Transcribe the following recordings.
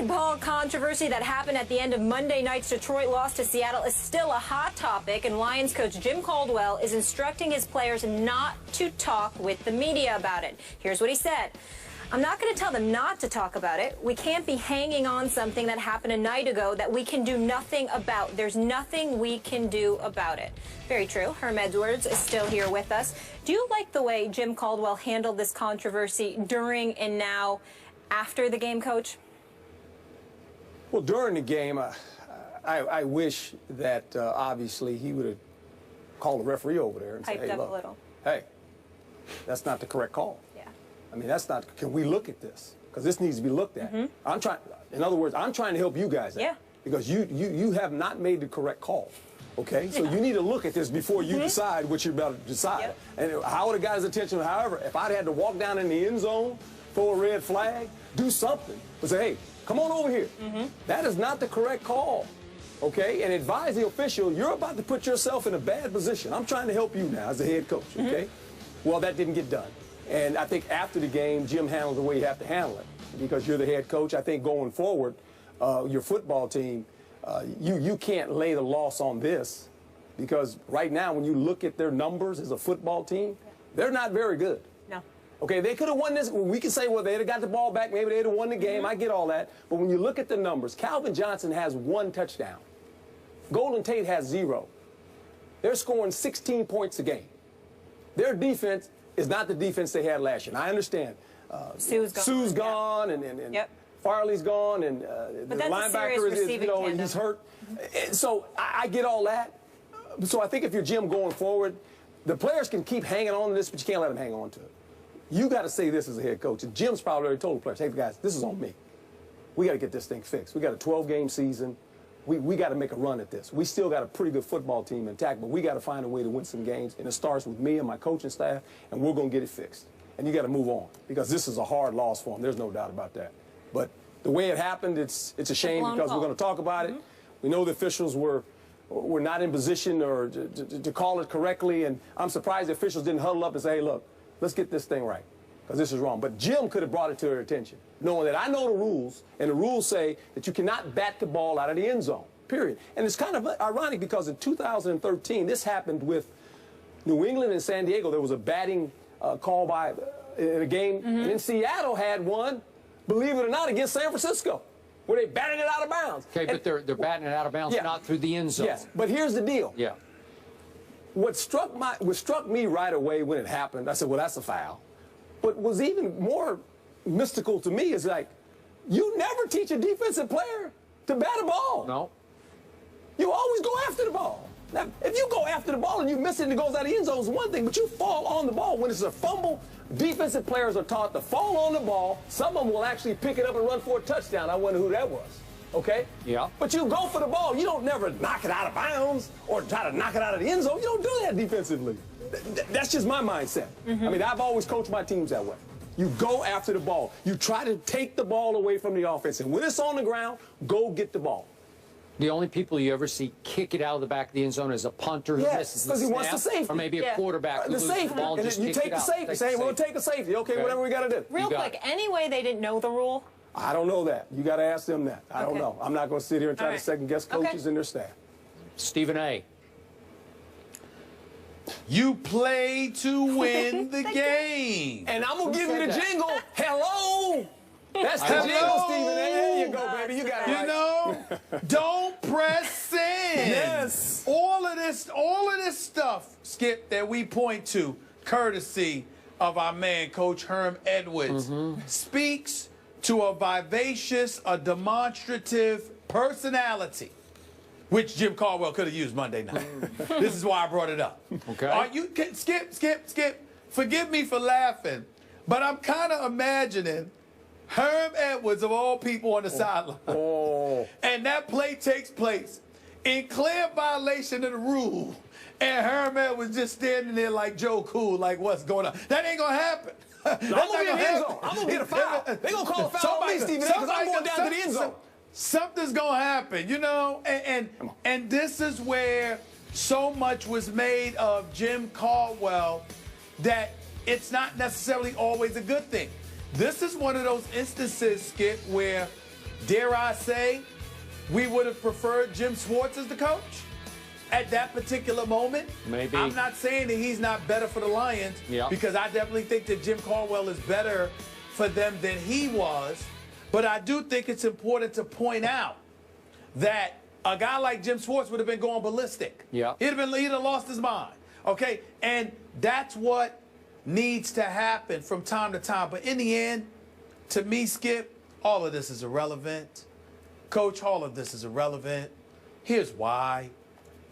red ball controversy that happened at the end of Monday night's Detroit loss to Seattle is still a hot topic, and Lions coach Jim Caldwell is instructing his players not to talk with the media about it. Here's what he said. I'm not going to tell them not to talk about it. We can't be hanging on something that happened a night ago that we can do nothing about. There's nothing we can do about it. Very true. Herm Edwards is still here with us. Do you like the way Jim Caldwell handled this controversy during and now after the game, Coach? Well, during the game, I wish that obviously he would have called the referee over there and said, hey, look, hey, that's not the correct call. I mean, that's not, can we look at this? Because this needs to be looked at. In other words, I'm trying to help you guys out. Because you have not made the correct call. Okay? So you need to look at this before you decide what you're about to decide. And how would have got his attention? However, if I'd had to walk down in the end zone, throw a red flag, do something, but say, hey, come on over here. That is not the correct call. Okay? And advise the official, you're about to put yourself in a bad position. I'm trying to help you now as the head coach. Okay? Well, that didn't get done. And I think after the game, Jim handled the way you have to handle it because you're the head coach. I think going forward, your football team, you can't lay the loss on this because right now when you look at their numbers as a football team, they're not very good. No. Okay, they could have won this. We can say, well, they'd have got the ball back. Maybe they'd have won the game. I get all that. But when you look at the numbers, Calvin Johnson has 1 touchdown. Golden Tate has 0. They're scoring 16 points a game. Their defense is not the defense they had last year. And I understand. Sue's gone, and Farley's gone, and the linebacker is he's hurt. So I get all that. So I think if you're Jim going forward, the players can keep hanging on to this, but you can't let them hang on to it. You got to say this as a head coach. And Jim's probably already told the players, hey, guys, this is on me. We got to get this thing fixed. We got a 12-game season. We got to make a run at this. We still got a pretty good football team intact, but we got to find a way to win some games, and it starts with me and my coaching staff, and we're going to get it fixed. And you got to move on because this is a hard loss for them. There's no doubt about that. But the way it happened, it's a shame because we're going to talk about it. We know the officials were not in position or to call it correctly, and I'm surprised the officials didn't huddle up and say, hey, look, let's get this thing right because this is wrong. But Jim could have brought it to their attention, knowing that I know the rules, and the rules say that you cannot bat the ball out of the end zone, period. And it's kind of ironic because in 2013, this happened with New England and San Diego. There was a batting call by in a game, and then Seattle had one, believe it or not, against San Francisco, where they batted it out of bounds. Okay, but they're batting it out of bounds, not through the end zone. Yes, but here's the deal. What struck me right away when it happened, I said, well, that's a foul. But was even more mystical to me is like, you never teach a defensive player to bat a ball. No. You always go after the ball. Now, if you go after the ball and you miss it and it goes out of the end zone, it's one thing, but you fall on the ball. When it's a fumble, defensive players are taught to fall on the ball. Some of them will actually pick it up and run for a touchdown. I wonder who that was. Okay? Yeah. But you go for the ball. You don't never knock it out of bounds or try to knock it out of the end zone. You don't do that defensively. That's just my mindset. I mean, I've always coached my teams that way. You go after the ball. You try to take the ball away from the offense. And when it's on the ground, go get the ball. The only people you ever see kick it out of the back of the end zone is a punter who misses the snap, he wants the safety. Or maybe a quarterback who loses the ball and just you take the safety. Say, we'll take the safety. Okay, whatever we got to do. Real quick, any way they didn't know the rule? I don't know that. You got to ask them that. I don't know. I'm not going to sit here and try to second-guess coaches and their staff. Stephen A. You play to win the game. And I'm going to give you the jingle. Hello. That's the jingle, Stephen A. There you go, baby. You got it right. You know, don't press send. Yes. All of this stuff, Skip, that we point to, courtesy of our man, Coach Herm Edwards, speaks to a vivacious, a demonstrative personality, which Jim Caldwell could have used Monday night. This is why I brought it up. Okay. Skip, forgive me for laughing, but I'm kind of imagining Herm Edwards, of all people, on the sideline. And that play takes place in clear violation of the rule. And Herm Edwards just standing there like Joe Cool, like, what's going on? That ain't going to happen. I'm going to be in the end zone. I'm going to get a foul. They're going to call a foul on me, Stephen A., because I'm going down to the end zone. Something's going to happen, you know? And this is where so much was made of Jim Caldwell that it's not necessarily always a good thing. This is one of those instances, Skip, where dare I say, we would have preferred Jim Schwartz as the coach at that particular moment. Maybe. I'm not saying that he's not better for the Lions, because I definitely think that Jim Caldwell is better for them than he was. But I do think it's important to point out that a guy like Jim Schwartz would have been going ballistic. Yeah. He'd have lost his mind. Okay? And that's what needs to happen from time to time. But in the end, to me, Skip, all of this is irrelevant. Coach, all of this is irrelevant. Here's why.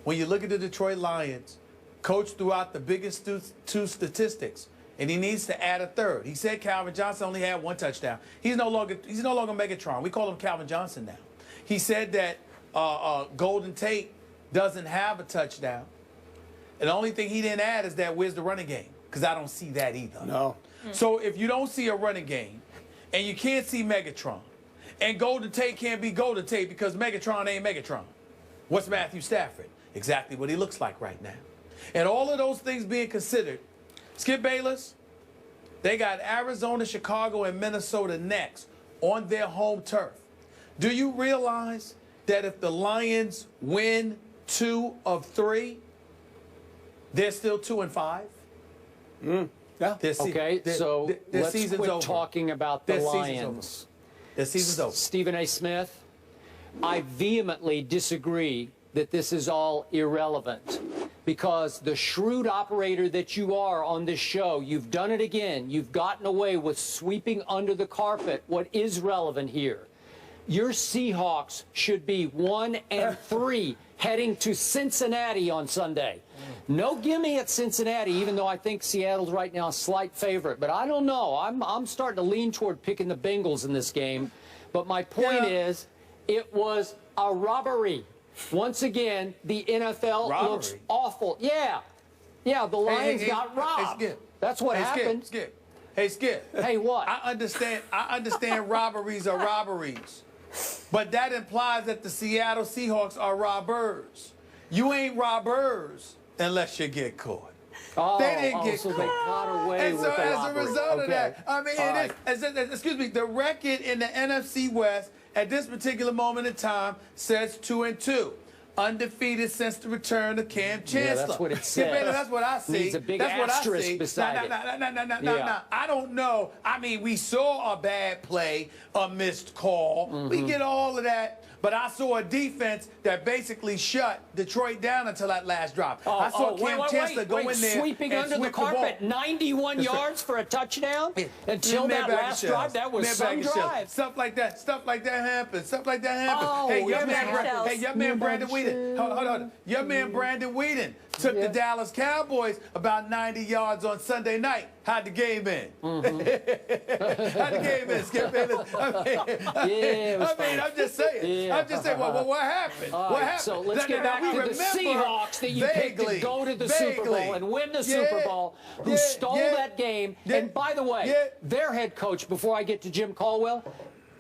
When you look at the Detroit Lions, Coach threw out the biggest two statistics, and he needs to add a third. He said Calvin Johnson only had 1 touchdown. He's no longer Megatron. We call him Calvin Johnson now. He said that Golden Tate doesn't have a touchdown. And the only thing he didn't add is that where's the running game? Because I don't see that either. No. So if you don't see a running game, and you can't see Megatron, and Golden Tate can't be Golden Tate because Megatron ain't Megatron, what's Matthew Stafford? Exactly what he looks like right now. And all of those things being considered, Skip Bayless, they got Arizona, Chicago, and Minnesota next on their home turf. Do you realize that if the Lions win 2 of 3, they're still 2-5? Yeah. Okay, so let's quit talking about the Lions. Their season's over. Stephen A. Smith, I vehemently disagree that this is all irrelevant, because the shrewd operator that you are on this show, you've done it again. You've gotten away with sweeping under the carpet what is relevant here. Your Seahawks should be 1-3 heading to Cincinnati on Sunday. No gimme at Cincinnati, even though I think Seattle's right now a slight favorite. But I don't know. I'm starting to lean toward picking the Bengals in this game. But my point is, it was a robbery. Once again, the NFL looks awful. Yeah, the Lions got robbed. That's what happened. Skip. Hey, Skip. Hey, what? I understand robberies are robberies. But that implies that the Seattle Seahawks are robbers. You ain't robbers unless you get caught. Oh, they didn't get so caught. They got away and with so the as robbery. a result of that, I mean, excuse me, the record in the NFC West at this particular moment in time says 2-2. Undefeated since the return of Cam Chancellor. Yeah, that's what it says. That's what I see. Needs a big asterisk beside it. No. I don't know. I mean, we saw a bad play, a missed call. We get all of that. But I saw a defense that basically shut Detroit down until that last drop. I saw Cam Chancellor go in there sweeping and under the sweep carpet, the ball. 91 yards for a touchdown until that last drive. That was some drive. Stuff like that happens. Oh, hey, your man Brandon Whedon. Hold on. Your man Brandon Whedon took the Dallas Cowboys about 90 yards on Sunday night. How'd the game end? How'd the game end, Skip Bayless? I'm just saying. I'm just saying. Well, what happened? What happened? So let's get back to the Seahawks that you picked to go to the Super Bowl and win the Super Bowl, who stole that game. And by the way, their head coach, before I get to Jim Caldwell,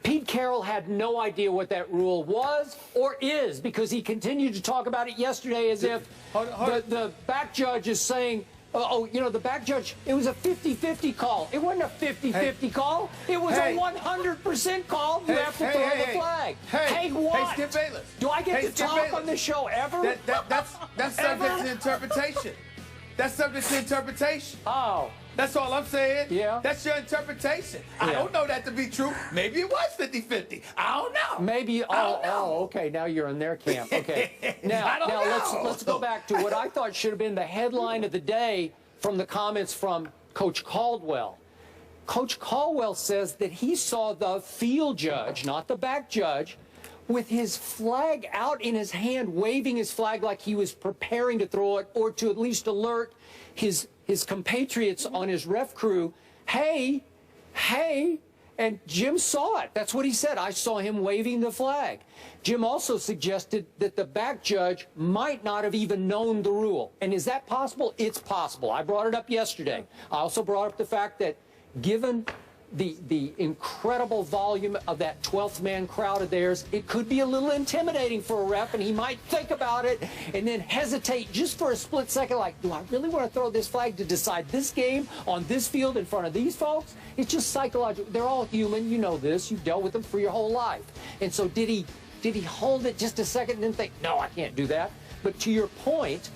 Pete Carroll had no idea what that rule was or is, because he continued to talk about it yesterday as if the back judge is saying, the back judge, it was a 50-50 call. It wasn't a 50-50 call. It was a 100% call. You have to throw the flag. Hey, what? Hey, Skip Bayless. Do I get to talk on this show ever? That's subject to interpretation. That's subject to interpretation. Oh. That's all I'm saying. Yeah. That's your interpretation. I don't know that to be true. Maybe it was 50-50. I don't know. Maybe. Okay. Now you're in their camp. Okay. Now let's go back to what I thought should have been the headline of the day from the comments from Coach Caldwell. Coach Caldwell says that he saw the field judge, not the back judge, with his flag out in his hand, waving his flag like he was preparing to throw it, or to at least alert his compatriots on his ref crew, hey, and Jim saw it. That's what he said. I saw him waving the flag. Jim also suggested that the back judge might not have even known the rule. And is that possible? It's possible. I brought it up yesterday. I also brought up the fact that given the incredible volume of that 12th man crowd of theirs, it could be a little intimidating for a ref, and he might think about it and then hesitate just for a split second, like, do I really want to throw this flag to decide this game on this field in front of these folks? It's just psychological. They're all human. You know this. You've dealt with them for your whole life. And so did he hold it just a second and then think, no, I can't do that? But to your point,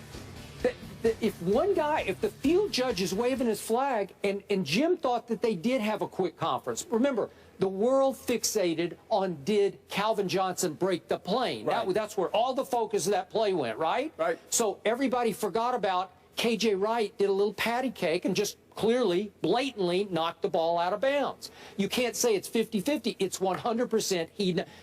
that if the field judge is waving his flag, and Jim thought that they did have a quick conference. Remember, the world fixated on, did Calvin Johnson break the plane? Right. That's where all the focus of that play went, right? Right. So everybody forgot about KJ Wright did a little patty cake and just clearly, blatantly knocked the ball out of bounds. You can't say it's 50-50. It's 100%.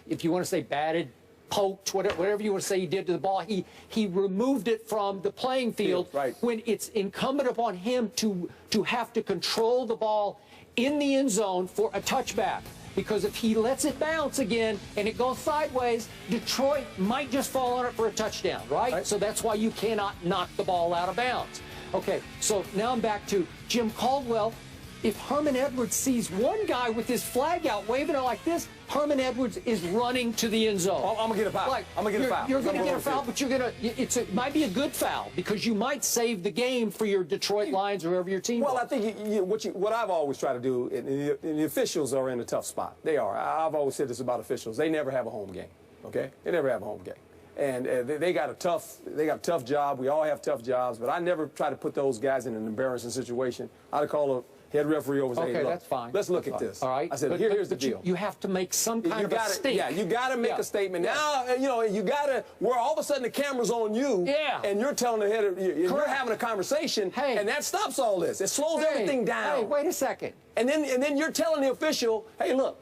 If you want to say batted, poked, whatever you want to say he did to the ball, he removed it from the playing field. Right. When it's incumbent upon him to have to control the ball in the end zone for a touchback. Because if he lets it bounce again and it goes sideways, Detroit might just fall on it for a touchdown, right? So that's why you cannot knock the ball out of bounds. Okay, so now I'm back to Jim Caldwell. If Herman Edwards sees one guy with his flag out waving it like this, Herman Edwards is running to the end zone. I'm going to get a foul. I'm going to get a foul. You're going to get a foul, but it might be a good foul because you might save the game for your Detroit Lions or whoever your team Well, was. I think what I've always tried to do, and the officials are in a tough spot. They are. I've always said this about officials. They never have a home game, okay? They never have a home game. And they got a tough job. We all have tough jobs, but I never try to put those guys in an embarrassing situation. I'd call a head referee over and say, okay, hey, look, that's fine. let's look at this. All right. I said, here's the deal. You have to make some kind of a statement. Yeah, you got to make a statement. Now, you got to, where all of a sudden the camera's on you, and you're telling the head, you're having a conversation, and that stops all this. It slows everything down. Hey, wait a second. And then you're telling the official, hey, look,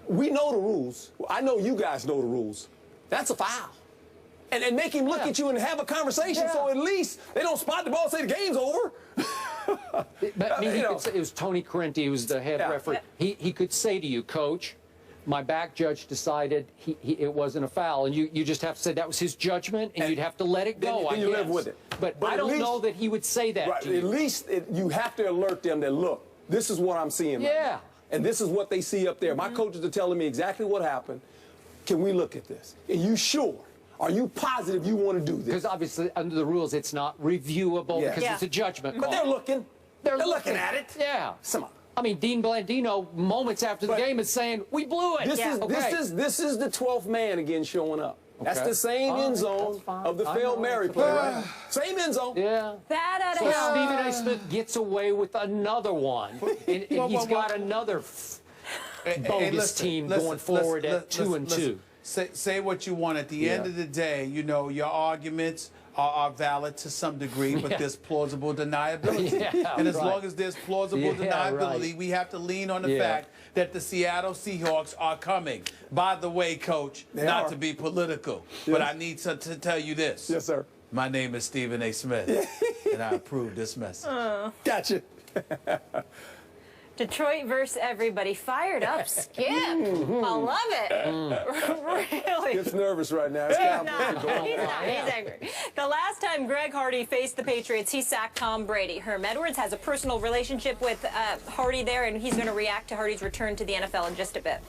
we know the rules. I know you guys know the rules. That's a foul. And make him look at you and have a conversation, so at least they don't spot the ball and say the game's over. But I mean, it was Tony Correnti who was the head referee. He could say to you, Coach, my back judge decided it wasn't a foul, and you just have to say that was his judgment, and you'd have to let it go. Then you live with it. But I don't know that he would say that to you. At least you have to alert them that, look, this is what I'm seeing right now, and this is what they see up there. My coaches are telling me exactly what happened. Can we look at this? Are you sure? Are you positive you want to do this? Because obviously, under the rules, it's not reviewable because it's a judgment call. But they're looking. They're looking at it. Yeah. Come on. I mean, Dean Blandino, moments after the game, is saying, we blew it. This is the 12th man again showing up. That's the same end zone of the failed Mary play, right? Same end zone. Yeah. So Stephen A. Smith gets away with another one, and he's got another bogus team going forward at 2-2. Say what you want. At the end of the day, your arguments are valid to some degree, but there's plausible deniability. And as long as there's plausible deniability, we have to lean on the fact that the Seattle Seahawks are coming. By the way, Coach, not to be political, but I need to tell you this. Yes, sir. My name is Stephen A. Smith, and I approve this message. Gotcha. Detroit versus everybody. Fired up, Skip. I love it. Really. Gets nervous right now. He's not. He's angry. The last time Greg Hardy faced the Patriots, he sacked Tom Brady. Herm Edwards has a personal relationship with Hardy there, and he's going to react to Hardy's return to the NFL in just a bit.